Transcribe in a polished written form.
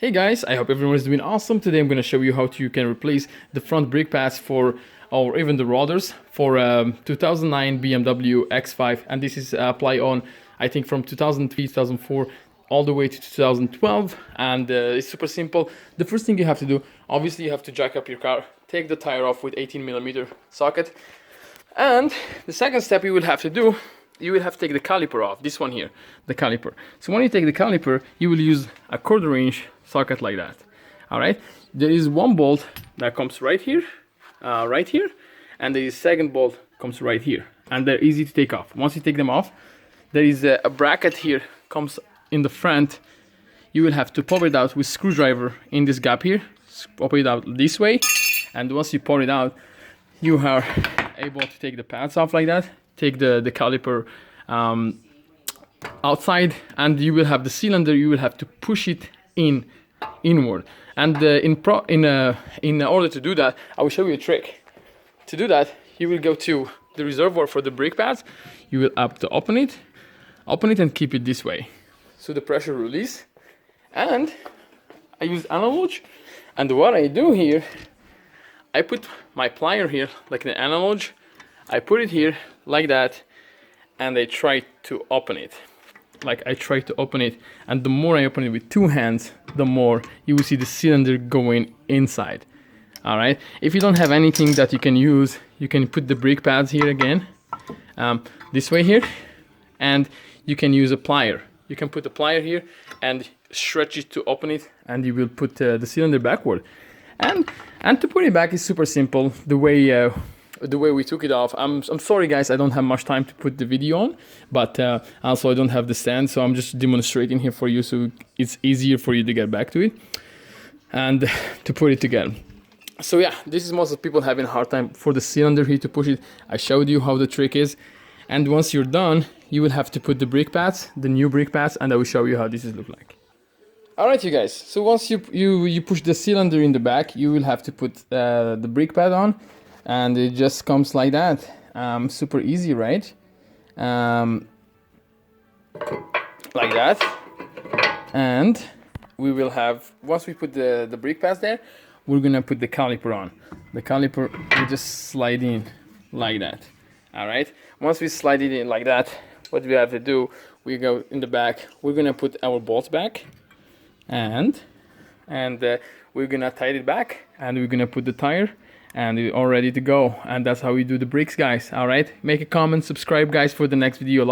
Hey guys, I hope everyone is doing awesome. Today I'm going to show you how you can replace the front brake pads for, or even the rodders for 2009 BMW X5, and this is apply on, I think, from 2003, 2004 all the way to 2012, and it's super simple. The first thing you have to do, obviously you have to jack up your car, take the tire off with 18mm socket, and the second step you will have to do, you will have to take the caliper off, this one here, the caliper. So when you take the caliper, you will use a 1/4 inch socket like that. All right, there is one bolt that comes right here, and the second bolt comes right here, and they're easy to take off. Once you take them off, there is a bracket here, comes in the front. You will have to pop it out with screwdriver in this gap here, pop it out this way, and once you pull it out, you are able to take the pads off like that, take the caliper outside, and you will have the cylinder, you will have to push it inward. And in order to do that, I will show you a trick. To do that, you will go to the reservoir for the brake pads, you will have to open it and keep it this way, so the pressure release. And I use analog, and what I do here, I put my plier here like an analog, I put it here like that, and I try to open it. And the more I open it with two hands, the more you will see the cylinder going inside. All right, if you don't have anything that you can use, you can put the brake pads here again, this way here, and you can use a plier. You can put the plier here and stretch it to open it, and you will put the cylinder backward. And to put it back is super simple, the way we took it off. I'm sorry guys, I don't have much time to put the video on, but also I don't have the stand, so I'm just demonstrating here for you, so it's easier for you to get back to it and to put it together. So yeah, this is most of people having a hard time for the cylinder here to push it. I showed you how the trick is, and once you're done, you will have to put the brake pads, the new brake pads, and I will show you how this is look like. Alright you guys, so once you push the cylinder in the back, you will have to put the brake pad on, and it just comes like that. Super easy, right? Like that. And we will have, once we put the brake pads there, we're gonna put the caliper on. The caliper will just slide in like that. Alright, once we slide it in like that, what we have to do, we go in the back, we're gonna put our bolts back, and we're gonna tie it back, and we're gonna put the tire, and we're all ready to go. And that's how we do the brakes, guys. All right, make a comment, subscribe guys for the next video.